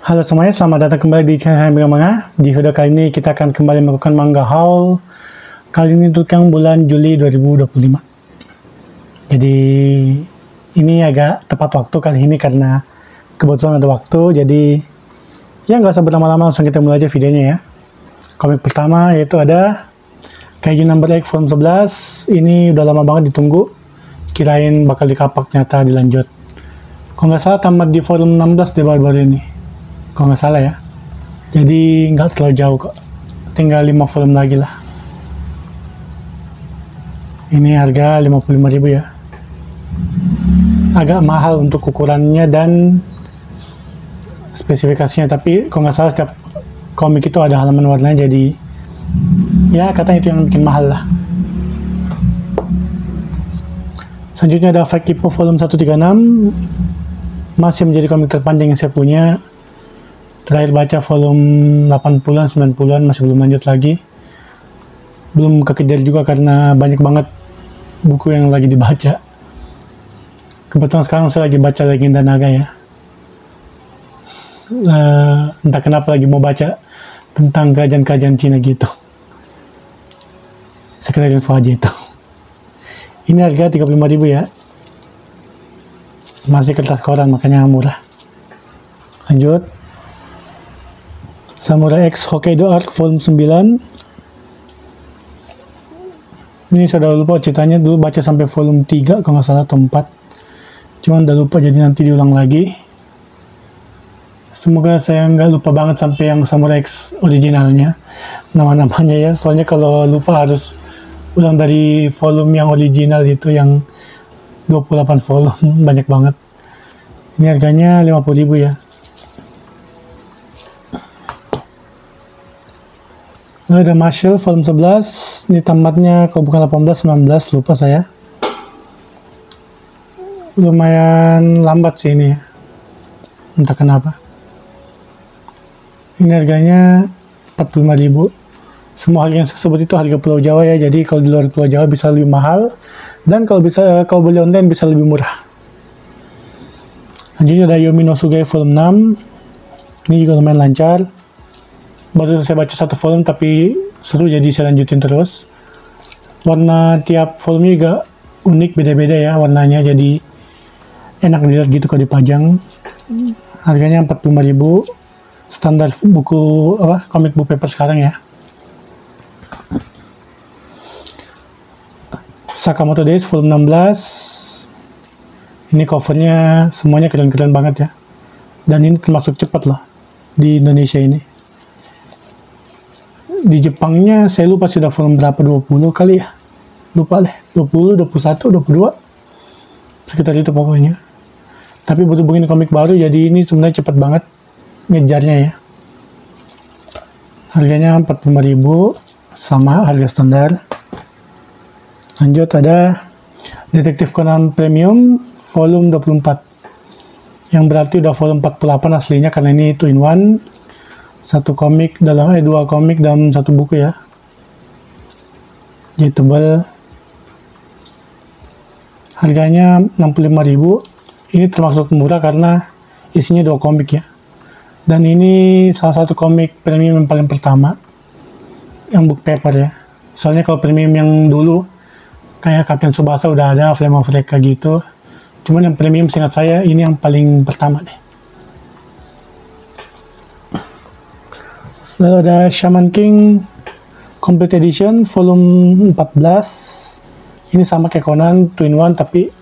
Halo semuanya, selamat datang kembali di channel Manga Manga. Di video kali ini kita akan kembali melakukan manga haul. Kali ini untuk yang bulan Juli 2025. Jadi ini agak tepat waktu kali ini karena kebetulan ada waktu. Jadi ya nggak usah berlama-lama, langsung kita mulai aja videonya ya. Komik pertama yaitu ada Kaiju Number X volume 11. Ini udah lama banget ditunggu. Kirain bakal dikapak, ternyata dilanjut. Kalau nggak salah tamat di volume 16 deh baru-baru ini. Kalau nggak salah ya. Jadi nggak terlalu jauh kok. Tinggal 5 volume lagi lah. Ini harga 55.000 ya. Agak mahal untuk ukurannya dan spesifikasinya. Tapi kalau nggak salah setiap komik itu ada halaman warnanya. Jadi ya katanya itu yang bikin mahal lah. Selanjutnya ada Fake Hippo volume 136. Masih menjadi komik terpanjang yang saya punya. Terakhir baca volume 80-an, 90-an, masih belum lanjut lagi. Belum kekejar juga karena banyak banget buku yang lagi dibaca. Kebetulan sekarang saya lagi baca Legenda Naga ya. Entah kenapa lagi mau baca tentang kerajaan-kerajaan Cina gitu. Sekedar info aja itu. Ini harga 35.000 ya. Masih kertas koran, makanya murah. Lanjut. Samurai X Hokkaido Arc volume 9. Ini saya udah lupa ceritanya, dulu baca sampai volume 3 kalau nggak salah atau 4. Cuman udah lupa, jadi nanti diulang lagi. Semoga saya nggak lupa banget sampai yang Samurai X originalnya. Nama-namanya ya, soalnya kalau lupa harus ulang dari volume yang original itu yang 28 volume, banyak banget. Ini harganya 50.000 ya. Lalu ada Marshall volume 11. Ini tamatnya kalau bukan 18, 19, lupa saya. Lumayan lambat sih ini ya. Entah kenapa. Ini harganya 45.000. Semua harga yang saya sebut itu harga Pulau Jawa ya. Jadi kalau di luar Pulau Jawa bisa lebih mahal. Dan kalau kalau beli online bisa lebih murah. Selanjutnya ada Yomi no Sugai volume 6. Ini juga lumayan lancar. Baru saya baca satu volume tapi seru, jadi saya lanjutin terus. Warna tiap volume juga unik, beda-beda ya warnanya, jadi enak dilihat gitu kalau dipajang. Harganya 45.000. Standar buku komik book paper sekarang ya. Sakamoto Days volume 16. Ini covernya semuanya keren-keren banget ya. Dan ini termasuk cepat loh di Indonesia ini. Di Jepangnya saya lupa sudah volume berapa, 20 kali ya. Lupa deh, 20, 21, 22. Sekitar itu pokoknya. Tapi berhubung ini komik baru, jadi ini sebenarnya cepat banget ngejarnya ya. Harganya 45.000 sama harga standar. Lanjut ada Detektif Conan Premium volume 24. Yang berarti udah volume 48 aslinya karena ini 2-in-1. Satu komik dalam dua komik dalam satu buku ya. Jadi tebal. Harganya 65.000. Ini termasuk murah karena isinya 2 komik ya. Dan ini salah satu komik premium yang paling pertama yang book paper ya. Soalnya kalau premium yang dulu kayak Kapten Tsubasa udah ada, Flame of Recca gitu. Cuman yang premium seingat saya ini yang paling pertama deh. Lalu ada Shaman King Complete Edition volume 14. Ini sama kayak Conan 2-in-1 tapi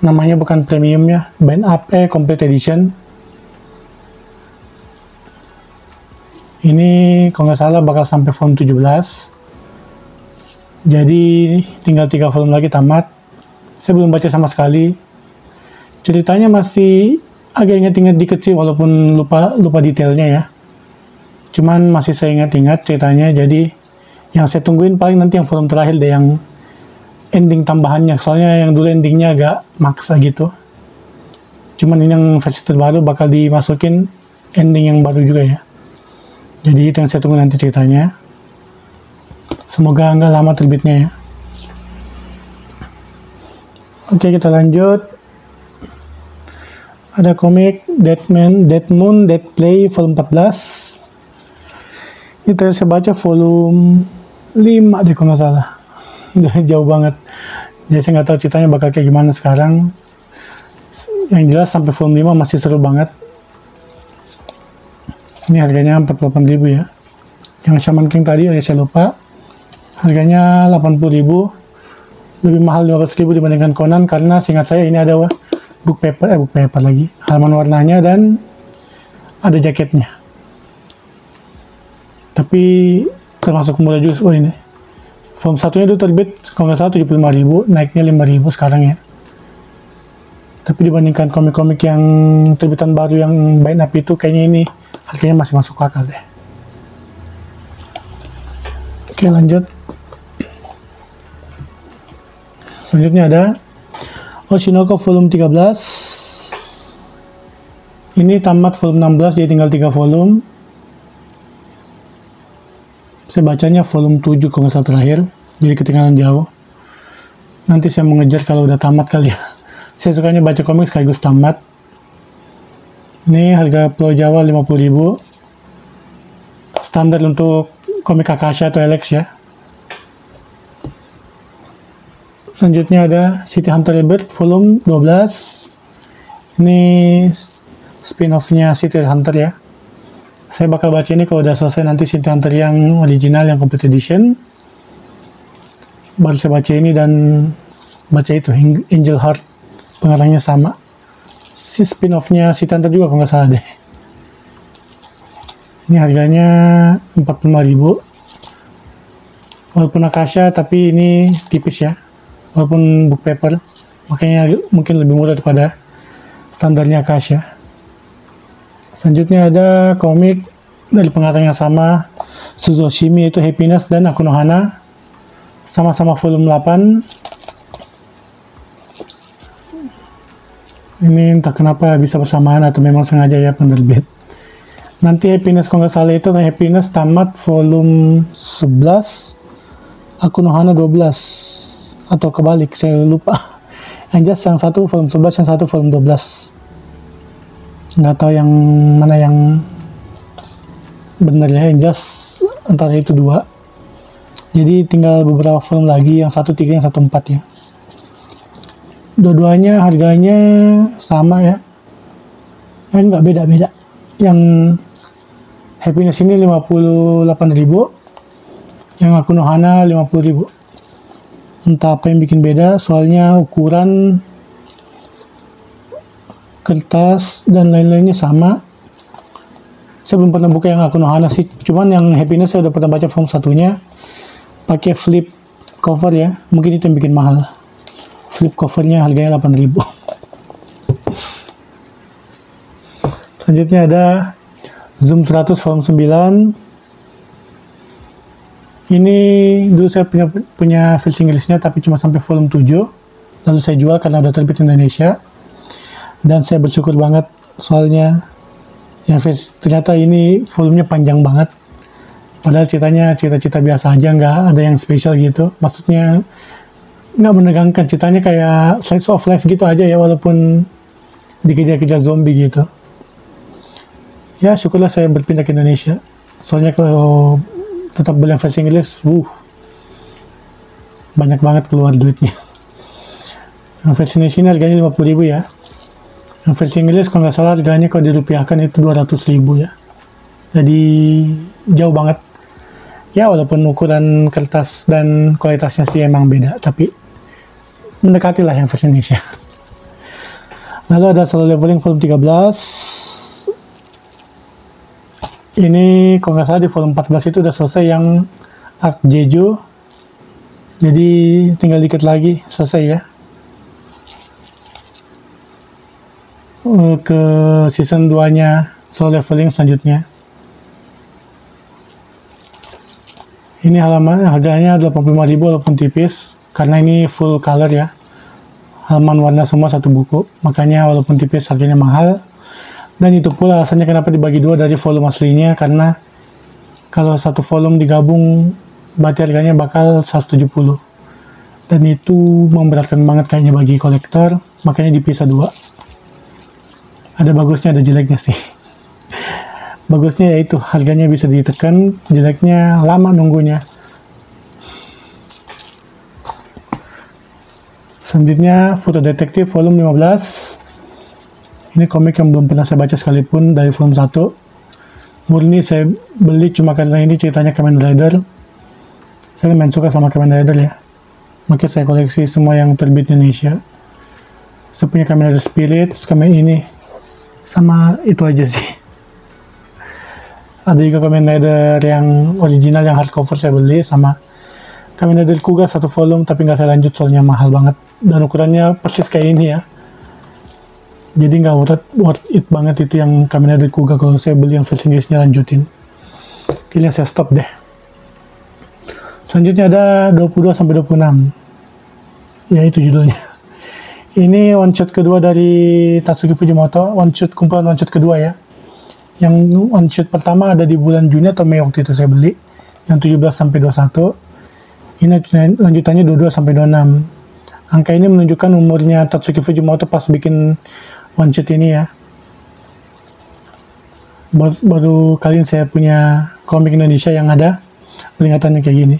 namanya bukan premium ya, Band Up Complete Edition. Ini kalau nggak salah bakal sampai volume 17. Jadi tinggal 3 volume lagi tamat. Saya belum baca sama sekali. Ceritanya masih agak ingat-ingat dikit sih, walaupun lupa detailnya ya. Cuman masih saya ingat-ingat ceritanya, jadi yang saya tungguin paling nanti yang volume terakhir deh, yang ending tambahannya. Soalnya yang dulu endingnya agak maksa gitu. Cuman ini yang versi terbaru bakal dimasukin ending yang baru juga ya. Jadi itu yang saya tunggu nanti ceritanya. Semoga nggak lama terbitnya ya. Oke, kita lanjut. Ada komik Dead Moon, Dead Play volume 14. Ini terakhir saya baca volume 5 deh kalau nggak salah. Udah jauh banget. Jadi saya nggak tahu ceritanya bakal kayak gimana sekarang. Yang jelas sampai volume 5 masih seru banget. Ini harganya 48.000 ya. Yang Shaman King tadi saya lupa. Harganya 80.000. Lebih mahal 15.000 dibandingkan Conan karena seingat saya ini ada book paper lagi. Halaman warnanya dan ada jaketnya. Tapi termasuk murah juga. Oh ini. Volume satunya itu terbit kalau nggak salah 75.000, naiknya 5.000 sekarang ya. Tapi dibandingkan komik-komik yang terbitan baru yang Bind Up itu, kayaknya ini harganya masih masuk akal deh. Oke, lanjut. Selanjutnya ada Oshinoko volume 13. Ini tamat volume 16, jadi tinggal 3 volume. Saya bacanya volume 7 kalau nggak salah terakhir, jadi ketinggalan jauh. Nanti saya mengejar kalau udah tamat kali ya. Saya sukanya baca komik sekaligus tamat. Ini harga Pulau Jawa 50.000. Standar untuk komik Akasha atau Alex ya. Selanjutnya ada City Hunter Rebirth volume 12. Ini spin-off-nya City Hunter ya. Saya bakal baca ini kalau udah selesai nanti City Hunter yang original, yang complete edition. Baru saya baca ini dan baca itu Angel Heart, pengarangnya sama. Si spin-off-nya City Hunter juga kalau nggak salah deh. Ini harganya 45.000. Walaupun Akasha tapi ini tipis ya. Walaupun book paper, makanya mungkin lebih murah daripada standarnya Akasha. Selanjutnya ada komik dari pengarang yang sama, Suzushimi, yaitu Happiness dan Akunohana. Sama-sama volume 8. Ini entah kenapa bisa bersamaan atau memang sengaja ya penerbit. Nanti Happiness kalau nggak salah itu Happiness tamat volume 11, Akunohana 12. Atau kebalik, saya lupa. Yang satu volume 11, yang satu volume 12. Nggak tahu yang mana yang benar ya, yang antara itu dua. Jadi tinggal beberapa volume lagi, yang 1/3, yang 1/4 ya. Dua-duanya harganya sama ya. Nggak beda-beda. Yang Happiness ini 58.000, yang Akunohana 50.000. Entah apa yang bikin beda, soalnya ukuran, kertas, dan lain-lainnya sama. Saya belum pernah buka yang Akunohana sih, cuman yang Happiness saya udah pernah baca volume satunya, pakai flip cover ya, mungkin itu yang bikin mahal. Flip covernya harganya 8.000. Selanjutnya ada Zoom 100 volume 9. Ini dulu saya punya versi Inggrisnya tapi cuma sampai volume 7. Lalu saya jual karena udah terbit Indonesia. Dan saya bersyukur banget soalnya yang ternyata ini volumenya panjang banget. Padahal ceritanya cerita-cerita biasa aja, nggak ada yang spesial gitu. Maksudnya nggak menegangkan, ceritanya kayak slice of life gitu aja ya, walaupun dikejar-kejar zombie gitu. Ya syukurlah saya berpindah ke Indonesia. Soalnya kalau tetap beli versi Inggris, banyak banget keluar duitnya. Yang versi Indonesia ini harganya 50.000 ya. Yang versi Inggris kalau nggak salah harganya kalau dirupiahkan itu 200.000 ya. Jadi jauh banget. Ya walaupun ukuran kertas dan kualitasnya sih emang beda, tapi mendekati lah yang versi Indonesia. Lalu ada Solo Leveling volume 13. Ini kalau nggak salah di volume 14 itu udah selesai yang Arc Jeju. Jadi tinggal dikit lagi selesai ya. Ke season 2-nya Solo Leveling selanjutnya. Ini halaman harganya 85.000 walaupun tipis karena ini full color ya. Halaman warna semua satu buku, makanya walaupun tipis harganya mahal. Dan itu pula alasannya kenapa dibagi dua dari volume aslinya, karena kalau satu volume digabung berarti harganya bakal 170. Dan itu memberatkan banget kayaknya bagi kolektor, makanya dipisah dua. Ada bagusnya, ada jeleknya sih. Bagusnya yaitu harganya bisa ditekan, jeleknya lama nunggunya. Selanjutnya Foto Detektif volume 15. Ini komik yang belum pernah saya baca sekalipun dari volume 1. Murni saya beli cuma karena ini ceritanya Kamen Rider. Saya main suka sama Kamen Rider ya. Makanya saya koleksi semua yang terbit Indonesia. Saya punya Kamen Rider Spirits, Kamen ini. Sama itu aja sih. Ada juga Kamen Rider yang original yang hardcover saya beli, sama Kamen Rider Kuga 1 volume tapi nggak saya lanjut soalnya mahal banget dan ukurannya persis kayak ini ya. Jadi nggak worth it banget itu yang Kamen Rider Kuga kalau saya beli yang versi Inggrisnya lanjutin. Kayaknya saya stop deh. Selanjutnya ada 22-26. Ya itu judulnya. Ini one shot kedua dari Tatsuki Fujimoto, kumpulan one shot kedua ya. Yang one shot pertama ada di bulan Juni atau Mei waktu itu saya beli, yang 17-21. Ini lanjutannya 22-26. Angka ini menunjukkan umurnya Tatsuki Fujimoto pas bikin one shot ini ya. Baru kali ini saya punya komik Indonesia yang ada peringatannya kayak gini.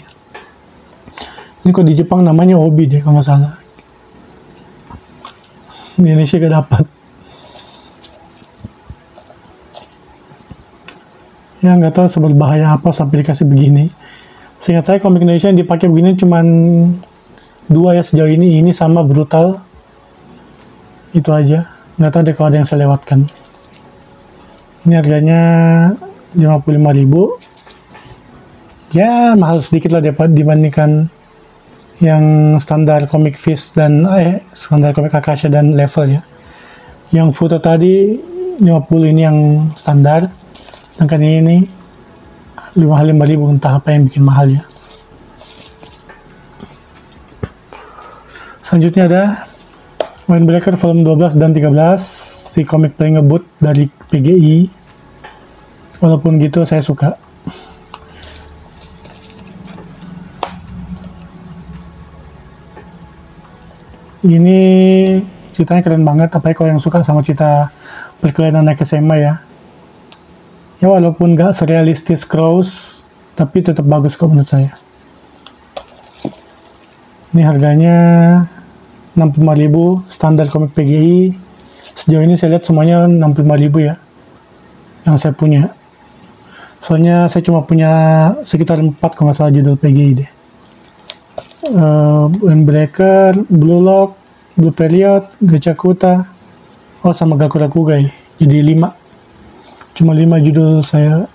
Ini kok di Jepang namanya Obi deh kalau nggak salah. Di Indonesia gak dapat. Ya nggak tahu seberbahaya apa sampai dikasih begini. Seingat saya komik Indonesia yang dipakai begini cuman 2 ya sejauh ini sama Brutal. Itu aja. Nggak tahu deh kalau ada yang saya lewatkan. Ini harganya 55.000. Ya mahal sedikit lah dibandingkan yang standar komik Fish dan standar komik Akasha dan Level ya. Yang foto tadi 50 ini yang standar. Sedangkan ini 55.000, entah apa yang bikin mahal ya. Selanjutnya ada Windbreaker volume 12 dan 13, si komik paling ngebut dari PGI. Walaupun gitu saya suka. Ini ceritanya keren banget, apalagi kalau yang suka sama cerita perkelahian anak SMA ya. Ya walaupun gak serealistis Crows, tapi tetap bagus kok menurut saya. Ini harganya 65.000, standar komik PGI. Sejauh ini saya lihat semuanya 65.000 ya, yang saya punya. Soalnya saya cuma punya sekitar 4 kalau nggak salah judul PGI deh. Windbreaker, Blue Lock, Blue Period, Gachakuta, sama Gakura Kugai. Jadi 5. Cuma 5 judul saya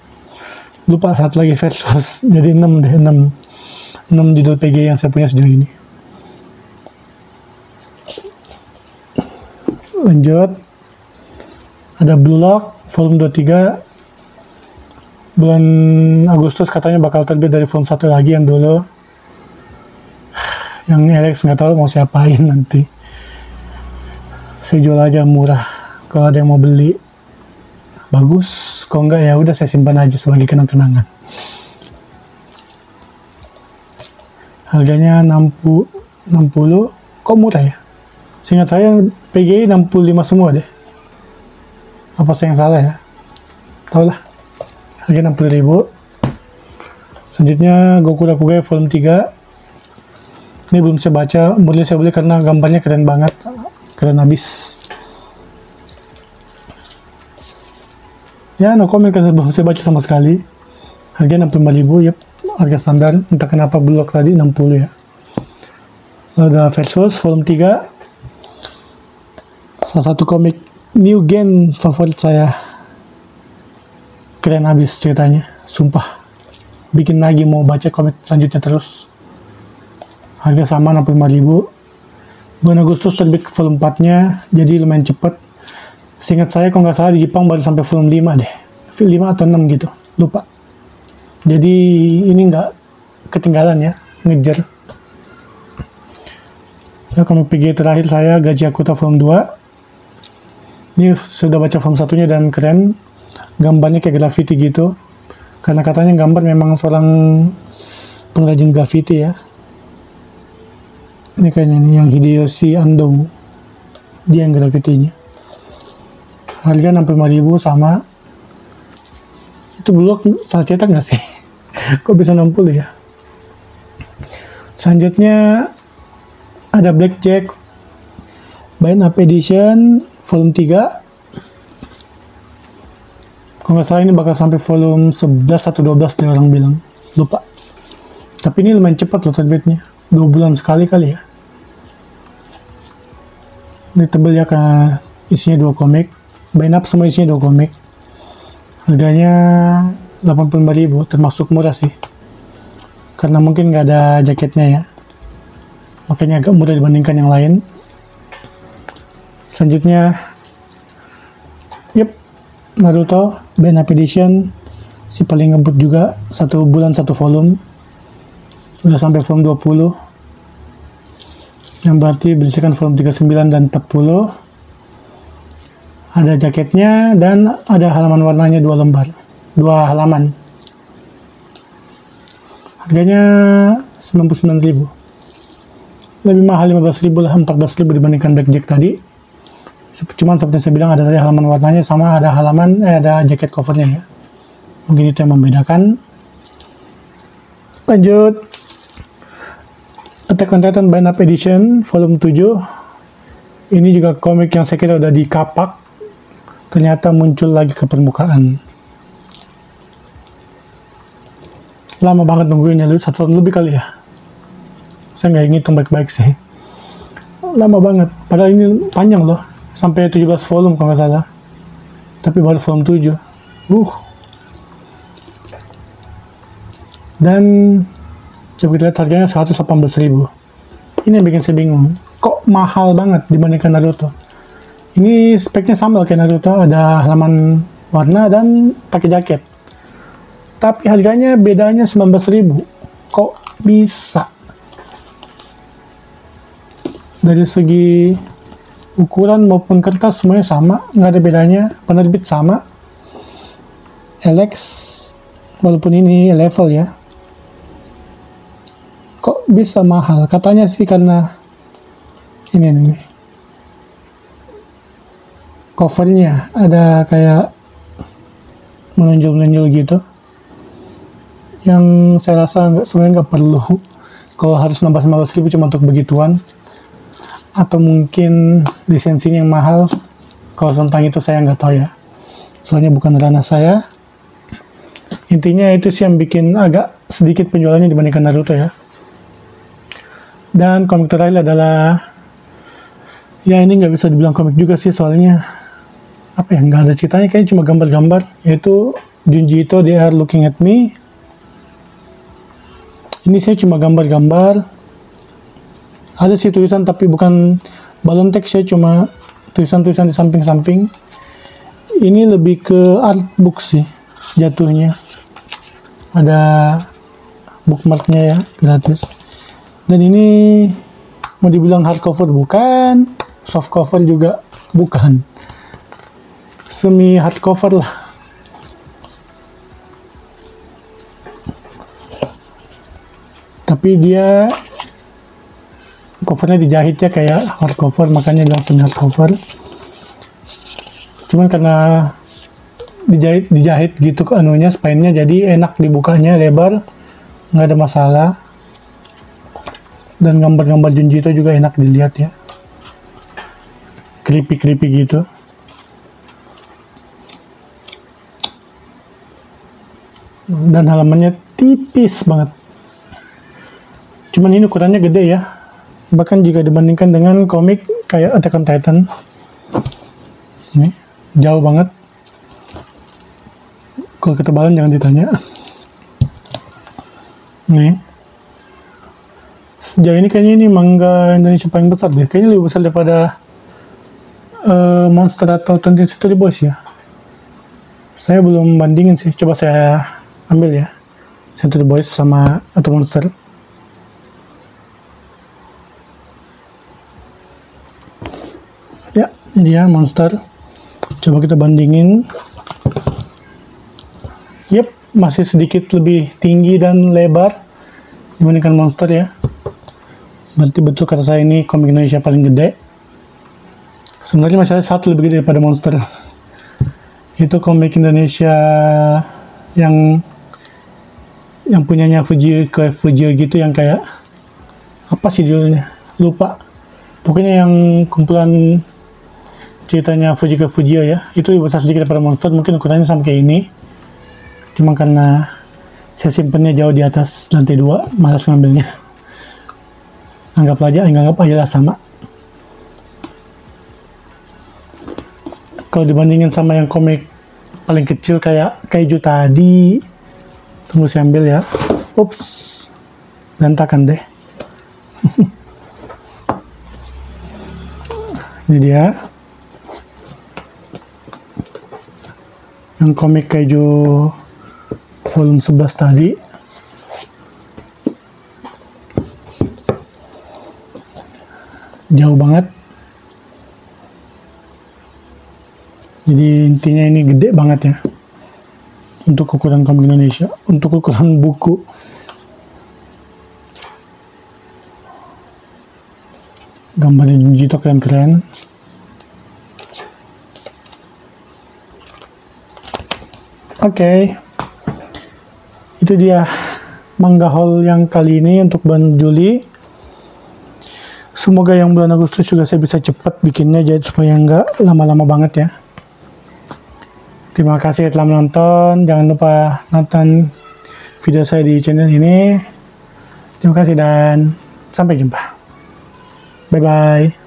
lupa, satu lagi Versus. Jadi 6 deh, 6 judul PG yang saya punya sejauh ini. Lanjut. Ada Blue Lock, volume 23. Bulan Agustus katanya bakal terbit dari volume 1 lagi yang dulu. Yang Alex nggak tahu mau siapain nanti. Saya jual aja murah. Kalau ada yang mau beli, bagus. Kalau enggak ya udah saya simpan aja sebagai kenang-kenangan. Harganya 60. Kok murah ya? Seingat saya PGI 65 semua deh. Apa saya yang salah ya? Tahu lah. Harga 60.000. Selanjutnya Gokura Kugai volume 3. Ini belum saya baca, murni saya beli karena gambarnya keren banget. Keren habis. Ya, no comment karena belum saya baca sama sekali. Harga 65.000, yep, harga standar. Entah kenapa blok tadi 60 ya. Lalu ada Versus volume 3. Salah satu komik New Gen favorit saya. Keren habis ceritanya, sumpah. Bikin lagi mau baca komik selanjutnya terus. Harga sama 65.000. Bulan Agustus terbit volume 4-nya, jadi lumayan cepet. Seingat saya kalau nggak salah di Jepang baru sampai volume 5 deh. 5 atau 6 gitu, lupa. Jadi ini nggak ketinggalan ya, ngejar. Ya, komik PG terakhir saya Gachakuta volume 2. Ini sudah baca volume 1-nya dan keren. Gambarnya kayak graffiti gitu. Karena katanya gambar memang seorang pengrajin graffiti ya. Ini kayaknya nih yang Hideyoshi Ando. Dia yang graffitinya. Harga 65.000 sama. Itu blok salah cetak nggak sih? Kok bisa 60 ya? Selanjutnya ada Blackjack Bind Up Edition volume 3. Kalau nggak salah ini bakal sampai volume 11 atau 12 nih orang bilang. Lupa. Tapi ini lumayan cepat loh terbitnya. 2 bulan sekali kali ya. Ini tebel ya, karena isinya 2 komik. Bind Up semua isinya 2 komik. Harganya 85.000, termasuk murah sih. Karena mungkin nggak ada jaketnya ya. Makanya agak murah dibandingkan yang lain. Selanjutnya, Naruto Bind Up Edition, si paling ngebut juga, 1 bulan 1 volume, udah sampai volume 20, yang berarti berisikan volume 39 dan 40. Ada jaketnya dan ada halaman warnanya 2 lembar, 2 halaman. Harganya 99.000, lebih mahal 15.000 lah, 14.000 dibandingkan Blackjack tadi. Cuman seperti saya bilang, ada tadi halaman warnanya sama ada ada jaket covernya ya. Mungkin itu yang membedakan. Lanjut, Attack on Titan Bind Up Edition volume 7. Ini juga komik yang saya kira udah dikapak, ternyata muncul lagi ke permukaan. Lama banget nungguinnya, 1 tahun lebih kali ya. Saya nggak ngitung baik-baik sih. Lama banget, padahal ini panjang loh. Sampai 17 volume kalau nggak salah. Tapi baru volume 7. Dan coba kita lihat harganya 118.000. Ini yang bikin saya bingung. Kok mahal banget dibandingkan Naruto? Ini speknya sama kayak Naruto, ada halaman warna dan pakai jaket. Tapi harganya bedanya 19.000. Kok bisa? Dari segi ukuran maupun kertas semuanya sama, nggak ada bedanya. Penerbit sama, LX, walaupun ini level ya. Kok bisa mahal? Katanya sih karena ini nih, covernya ada kayak menonjol-menonjol gitu, yang saya rasa sebenarnya nggak perlu. Kalau harus nambah 19.000 cuma untuk begituan, atau mungkin lisensinya yang mahal. Kalau tentang itu saya nggak tahu ya, soalnya bukan ranah saya. Intinya itu sih yang bikin agak sedikit penjualannya dibandingkan Naruto ya. Dan komik terakhir adalah, ya ini nggak bisa dibilang komik juga sih, soalnya apa ya, nggak ada ceritanya, kayaknya cuma gambar-gambar, yaitu Junji Ito They Are Looking at Me. Ini saya cuma gambar-gambar. Ada sih tulisan tapi bukan balon teks ya, cuma tulisan-tulisan di samping-samping. Ini lebih ke artbook sih jatuhnya. Ada bookmarknya ya, gratis. Dan ini mau dibilang hardcover bukan, softcover juga bukan. Semi hardcover lah. Tapi dia covernya dijahit ya kayak hardcover, makanya bilang semi hardcover. Cuman karena dijahit gitu ke anunya, spine-nya, jadi enak dibukanya, lebar, nggak ada masalah. Dan gambar-gambar Junji itu juga enak dilihat ya, creepy gitu. Dan halamannya tipis banget, cuman ini ukurannya gede ya, bahkan jika dibandingkan dengan komik kayak Attack on Titan, ini jauh banget. Kalau ketebalan jangan ditanya. Nih, sejauh ini kayaknya ini manga Indonesia paling besar deh, kayaknya lebih besar daripada Monster atau 20th Century Boys ya. Saya belum bandingin sih, coba saya ambil ya Century Boys sama atau Monster. Ya, ini dia Monster. Coba kita bandingin. Yep, masih sedikit lebih tinggi dan lebar dibandingkan Monster ya. Berarti betul kata saya, ini komik Indonesia paling gede. Sebenarnya masih ada satu lebih gede daripada Monster. Itu komik Indonesia yang punyanya Fuji gitu, yang kayak apa sih judulnya? Lupa. Pokoknya yang kumpulan ceritanya Fujio ya. Itu besar sedikit daripada Monster, mungkin ukurannya sama kayak ini. Cuma karena saya simpennya jauh di atas lantai 2, malas ngambilnya. Anggap aja lah sama. Kalau dibandingin sama yang komik paling kecil kayak Kaiju tadi, tunggu saya ambil ya. Ups, berantakan deh. Ini dia yang komik Kaiju volume 11 tadi. Jauh banget. Jadi intinya ini gede banget ya untuk ukuran komik Indonesia, untuk ukuran buku. Gambarnya Junjito keren-keren. Oke. Itu dia manga haul yang kali ini untuk bulan Juli. Semoga yang bulan Agustus juga saya bisa cepat bikinnya, jadi supaya nggak lama-lama banget ya. Terima kasih telah menonton. Jangan lupa nonton video saya di channel ini. Terima kasih dan sampai jumpa. Bye-bye.